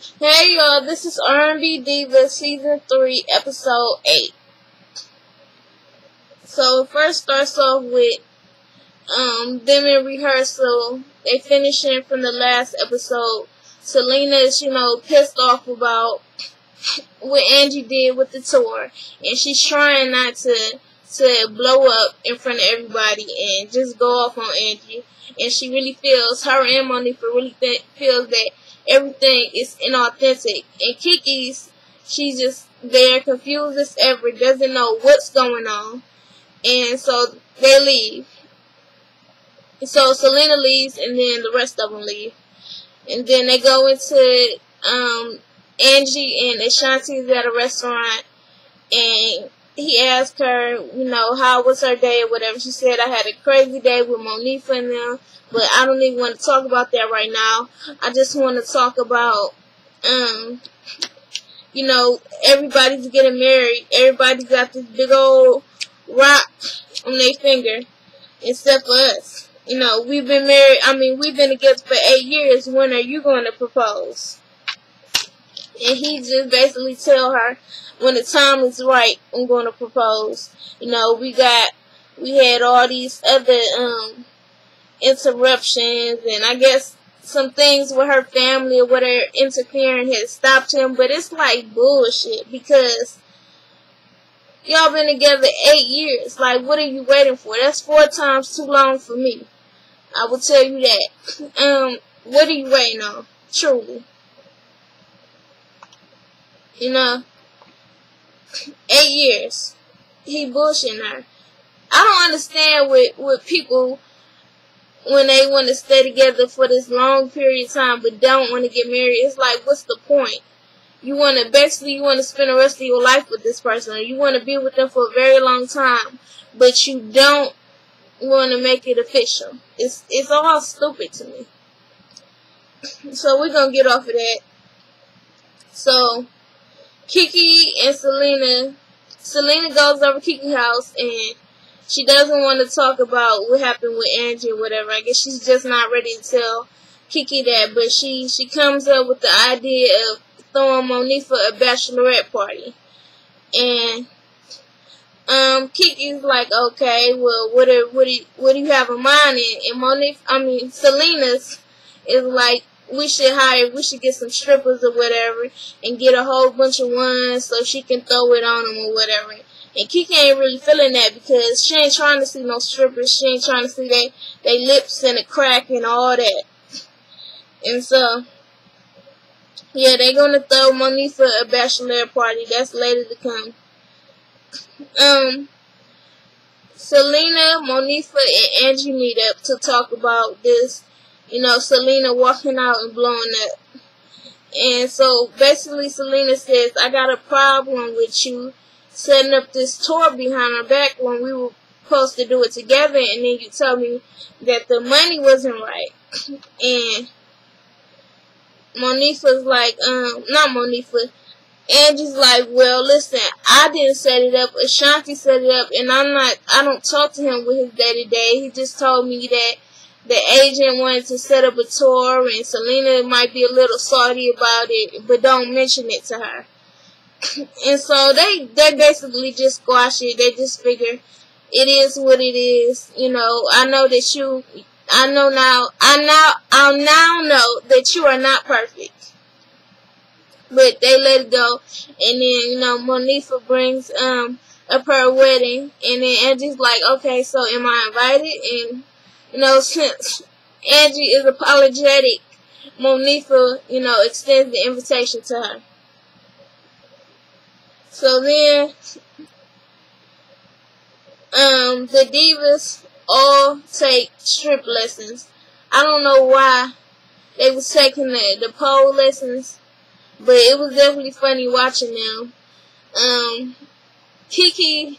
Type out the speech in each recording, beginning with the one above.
Hey y'all, this is R&B Divas Season 3, Episode 8. So it first starts off with them in rehearsal. They finishing from the last episode. Selena is, pissed off about what Angie did with the tour. And she's trying not to blow up in front of everybody and just go off on Angie. And she really feels, her and Monifa really feels that everything is inauthentic. And Kiki's, she's just there, confused as ever, doesn't know what's going on. And so they leave. So Selena leaves, and then the rest of them leave. And then they go into Angie and Ashanti's at a restaurant, and he asked her, how was her day or whatever. She said, I had a crazy day with Monifa and them, but I don't even want to talk about that right now. I just want to talk about, everybody's getting married. Everybody got this big old rock on their finger, except for us. We've been married, we've been together for 8 years. When are you going to propose? And he just basically tell her, when the time is right, I'm going to propose. We had all these other interruptions, and I guess some things with her family or whatever interfering had stopped him. But it's like bullshit, because y'all been together 8 years. Like, what are you waiting for? That's 4 times too long for me. I will tell you that. What are you waiting on? Truly. 8 years. He bullshitting her. I don't understand with people when they want to stay together for this long period of time but don't want to get married. It's like, what's the point? You want to spend the rest of your life with this person, or you want to be with them for a very long time, but you don't want to make it official. It's all stupid to me. So we're going to get off of that. So Kiki and Selena goes over to Kiki's house, and she doesn't want to talk about what happened with Angie or whatever. I guess she's just not ready to tell Kiki that, but she comes up with the idea of throwing Monifa a bachelorette party. And Kiki's like, okay, well, what do you have in mind? And Selena's is like, we should get some strippers or whatever and get a whole bunch of ones so she can throw it on them or whatever. And Kiki ain't really feeling that, because she ain't trying to see no strippers. She ain't trying to see they lips and a crack and all that. And so, yeah, they gonna throw Monifa a bachelorette party. That's later to come. Selena, Monifa, and Angie meet up to talk about this. Selena walking out and blowing up. And so basically Selena says, I got a problem with you setting up this tour behind her back when we were supposed to do it together, and then you tell me that the money wasn't right. And Monifa's like, not Monifa, Angie's like, well, listen, I didn't set it up. Ashanti set it up, and I don't talk to him with his day-to-day. He just told me that the agent wanted to set up a tour, and Selena might be a little salty about it, but don't mention it to her. And so they basically just squash it. They just figure it is what it is. I know that I now know that you are not perfect. But they let it go. And then, Monifa brings up her wedding, and then Angie's like, okay, so am I invited? And since Angie is apologetic, Monifa, extends the invitation to her. So then, the divas all take strip lessons. I don't know why they was taking the pole lessons, but it was definitely funny watching them. Kiki?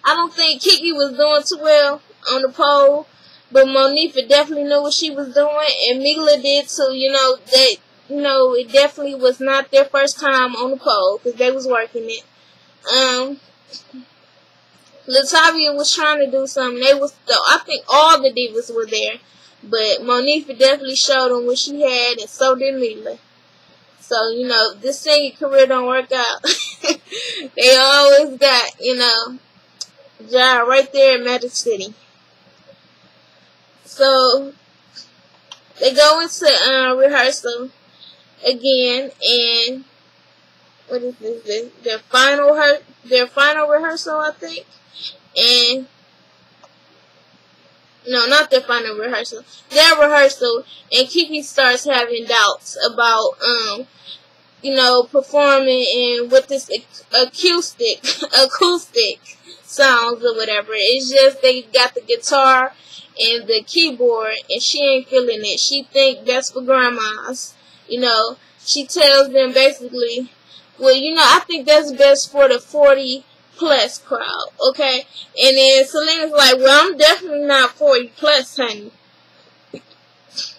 I don't think Kiki was doing too well on the pole, but Monifa definitely knew what she was doing, and Mila did too. It definitely was not their first time on the pole, because they was working it. Latavia was trying to do something. I think all the divas were there, but Monifa definitely showed them what she had, and so did Mila. So, this singing career don't work out. They always got, job right there in Magic City. So, they go into rehearsal again, and what is this? Their final rehearsal, I think. And no, not their final rehearsal. Their rehearsal, and Kiki starts having doubts about performing in with this acoustic sounds or whatever. It's just they got the guitar and the keyboard, and she ain't feeling it. She think that's for grandmas. She tells them basically, well, I think that's best for the 40-plus crowd, okay? And then Selena's like, well, I'm definitely not 40-plus, honey.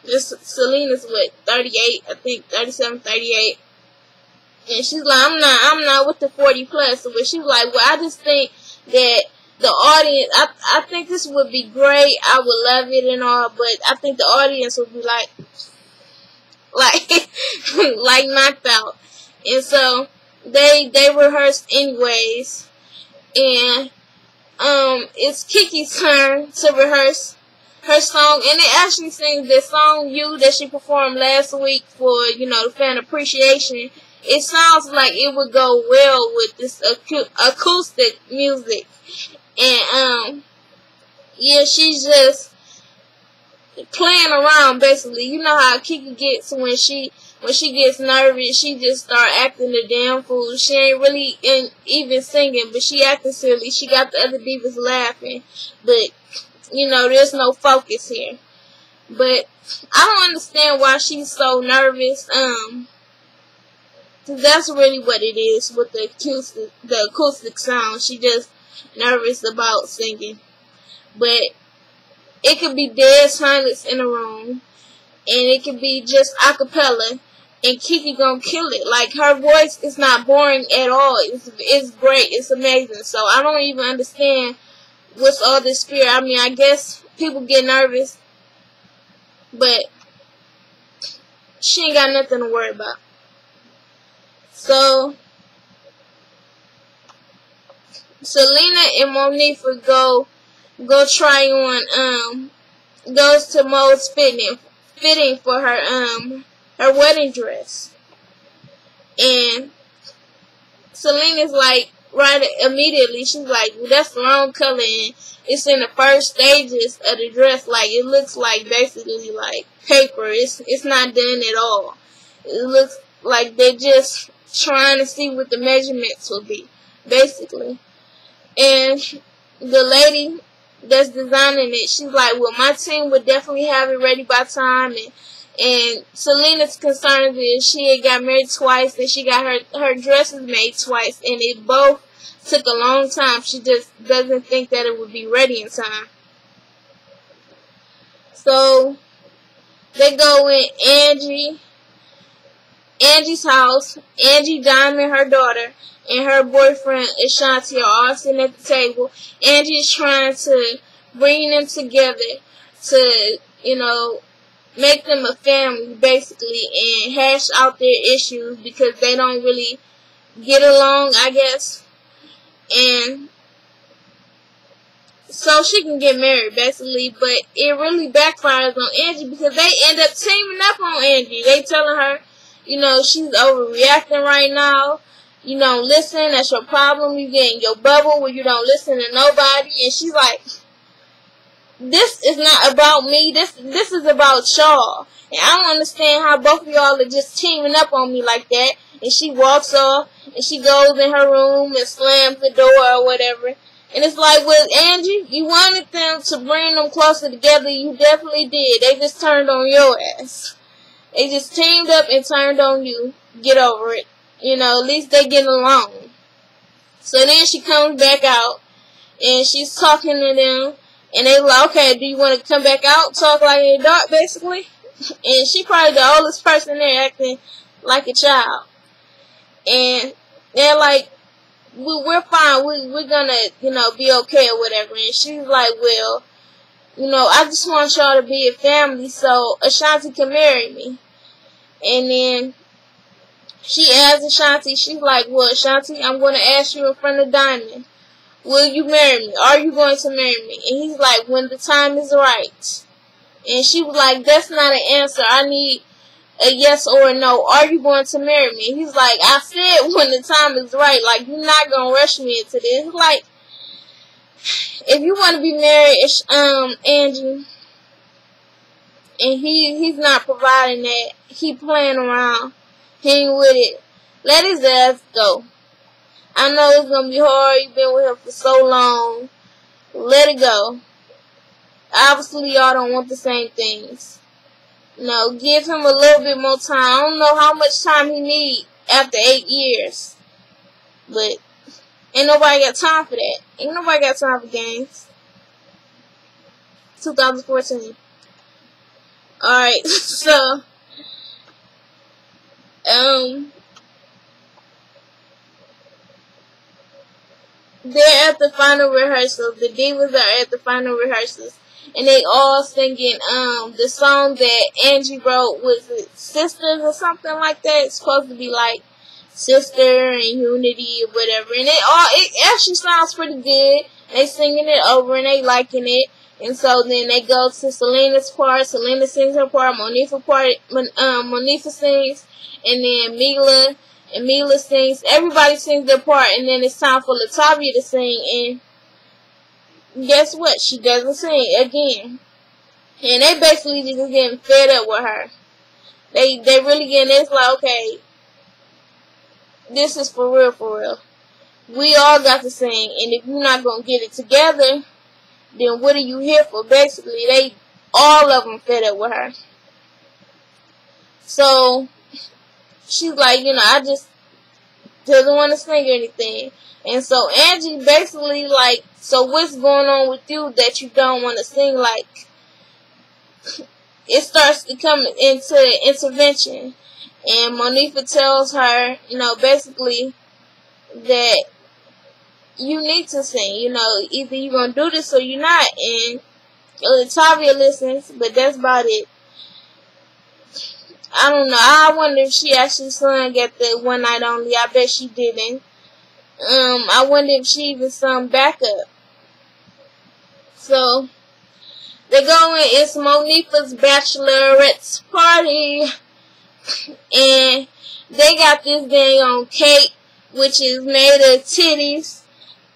Selena's what, 38, I think, 37, 38. And she's like, I'm not with the 40-plus. But she's like, well, I just think that the audience, I think this would be great. I would love it and all, but I think the audience would be like knocked out. And so they rehearsed anyways, and it's Kiki's turn to rehearse her song, and they actually sing the song "You" that she performed last week for the fan appreciation. It sounds like it would go well with this acoustic music, and yeah, she's just playing around basically. You know how Kiki gets when she gets nervous, she just start acting the damn fool. She ain't really even singing, but she acting silly. She got the other divas laughing, but there's no focus here. But I don't understand why she's so nervous. That's really what it is with the acoustic sound. She just nervous about singing, but it could be dead silence in a room, and it could be just acapella, and Kiki gonna kill it. Like, her voice is not boring at all. It's great. It's amazing. So I don't even understand what's all this fear. I mean, I guess people get nervous, but she ain't got nothing to worry about. So Selena and Monifa go try on goes to Mo's fitting for her wedding dress, and Selena's like, right immediately, she's like, well, that's the wrong color, and it's in the first stages of the dress. Like, it looks like basically like paper. It's not done at all. It looks like they're just trying to see what the measurements will be, basically. And the lady that's designing it, she's like, well, my team would definitely have it ready by time. And Selena's concern is she had got married twice, and she got her dresses made twice, and it both took a long time. She just doesn't think that it would be ready in time. So they go in Angie's house. Angie, Diamond, her daughter, and her boyfriend Ashanti are all sitting at the table. Angie is trying to bring them together to, make them a family, basically, and hash out their issues because they don't really get along, I guess. And so she can get married, basically, but it really backfires on Angie because they end up teaming up on Angie. They telling her, she's overreacting right now. You don't listen, that's your problem. You get in your bubble where you don't listen to nobody. And she's like, this is not about me. This is about y'all. And I don't understand how both of y'all are just teaming up on me like that. And she walks off, and she goes in her room and slams the door or whatever. And it's like, well, Angie, you wanted them to bring them closer together. You definitely did. They just turned on your ass. They just teamed up and turned on you. Get over it. At least they getting along. So then she comes back out, and she's talking to them. And they like, okay, do you want to come back out, talk like in the dark, basically? And she probably the oldest person there, acting like a child. And they're like, we're fine. We're gonna, be okay or whatever. And she's like, well, I just want y'all to be a family so Ashanti can marry me. And then she asked Ashanti, she's like, well, Ashanti, I'm going to ask you in front of Diamond. Will you marry me? Are you going to marry me? And he's like, when the time is right. And she was like, that's not an answer. I need a yes or a no. Are you going to marry me? And he's like, I said when the time is right. Like, you're not going to rush me into this. Like, if you want to be married, Angie, and he's not providing that, he playing around, he ain't with it, let his ass go. I know it's going to be hard. You've been with her for so long. Let it go. Obviously, y'all don't want the same things. No, give him a little bit more time. I don't know how much time he need after 8 years. But ain't nobody got time for that. Ain't nobody got time for games. 2014. Alright, so, they're at the final rehearsal. The divas are at the final rehearsals. And they all singing the song that Angie wrote. Was it Sisters or something like that? It's supposed to be like Sister and Unity or whatever. And it actually sounds pretty good. They singing it over and they liking it. And so then they go to Selena's part. Selena sings her part. Monifa sings. And then Mila sings. Everybody sings their part. And then it's time for Latavia to sing. And guess what? She doesn't sing again. And they basically just getting fed up with her. They really getting, it's like, okay, this is for real, for real. We all got to sing. And if you're not going to get it together, then what are you here for? Basically, all of them fed up with her. So, she's like, I just doesn't want to sing or anything. And so, Angie basically like, so what's going on with you that you don't want to sing? Like, it starts to come into intervention. And Monifa tells her, basically that you need to sing. Either you're going to do this or you're not. And Tavia listens, but that's about it. I don't know. I wonder if she actually sung at the one night only. I bet she didn't. I wonder if she even sung backup. So, they go in. It's Monifa's Bachelorette Party. And they got this dang on cake, which is made of titties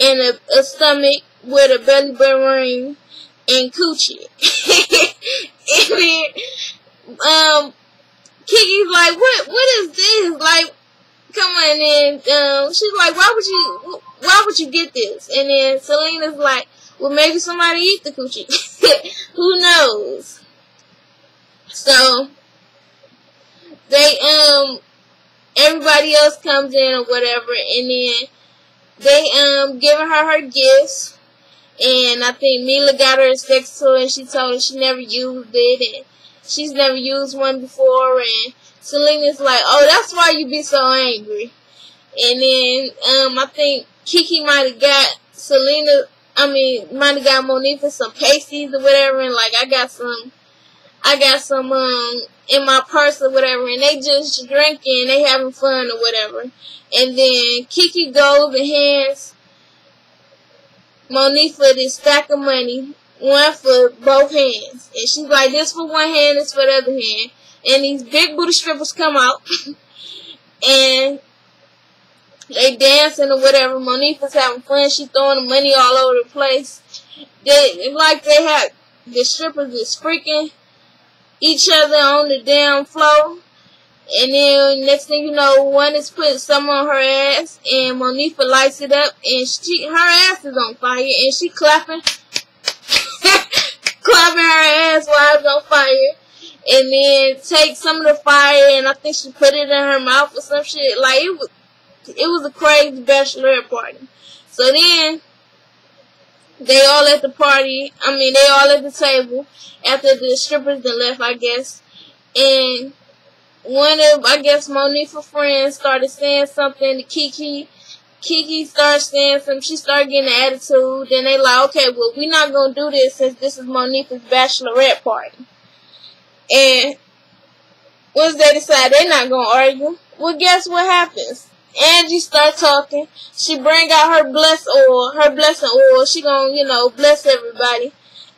and a stomach with a belly button ring and coochie. And then, Kiki's like, what is this? Like, come on in. She's like, why would you get this? And then Selena's like, well, maybe somebody eat the coochie. Who knows? So, everybody else comes in or whatever, and then they, giving her gifts. And I think Mila got her a sex toy, and she told her she never used it, and she's never used one before. And Selena's like, oh, that's why you be so angry. And then, I think Kiki might have got might have got Monifa some pasties or whatever, and like, I got some, in my purse or whatever, and they just drinking, they having fun or whatever. And then Kiki goes and hands Monifa this stack of money, one for both hands. And she's like, this for one hand, this for the other hand. And these big booty strippers come out, and they dancing or whatever. Monifa's having fun. She throwing the money all over the place. They have the strippers just freaking each other on the damn floor. And then next thing you know, one is putting something on her ass, and Monifa lights it up, and her ass is on fire, and she clapping her ass while it's on fire. And then take some of the fire, and I think she put it in her mouth or some shit. Like, it was a crazy bachelorette party. So then, they all at the party. They all at the table after the strippers done left, I guess. And one of, I guess, Monifa's friends started saying something to Kiki. Kiki started saying something. She started getting an attitude. Then they like, okay, well, we're not going to do this since this is Monifa's bachelorette party. And once they decide they're not gonna argue, well, guess what happens? Angie start talking. She bring out her blessing oil. She gonna, bless everybody.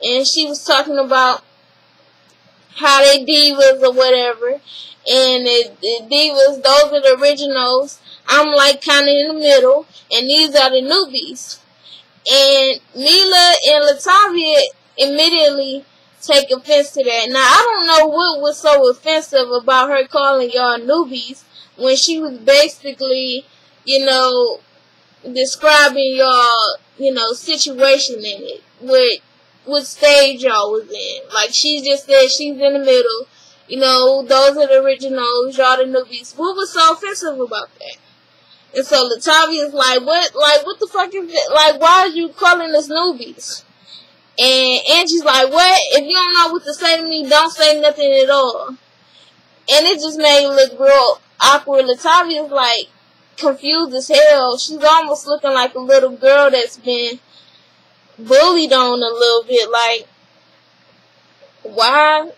And she was talking about how they divas or whatever. And the divas, those are the originals. I'm like kind of in the middle. And these are the newbies. And Mila and Latavia immediately take offense to that. Now, I don't know what was so offensive about her calling y'all newbies when she was basically, describing y'all, situation in it. What stage y'all was in. Like, she just said she's in the middle. Those are the originals, y'all the newbies. What was so offensive about that? And so Latavia's like, what the fuck is it? Like, why are you calling us newbies? And Angie's like, what? If you don't know what to say to me, don't say nothing at all. And it just made it look real awkward. Latavia's like confused as hell. She's almost looking like a little girl that's been bullied on a little bit. Like, why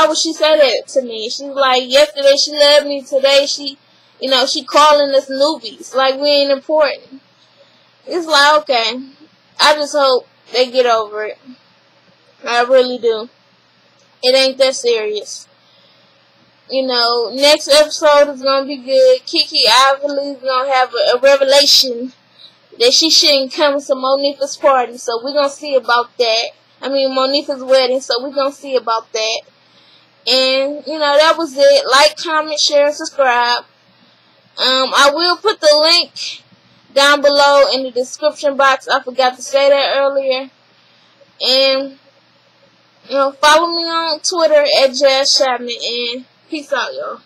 would she say that to me? She's like, yesterday she loved me, today she calling us newbies. Like, we ain't important. It's like, okay. I just hope they get over it. I really do. It ain't that serious. Next episode is going to be good. Kiki obviously is going to have a revelation that she shouldn't come to Monifa's party. So we're going to see about that. Monifa's wedding. So we're going to see about that. And, that was it. Like, comment, share, and subscribe. I will put the link down below in the description box. I forgot to say that earlier. And, follow me on Twitter at Jazz Chapman. And peace out, y'all.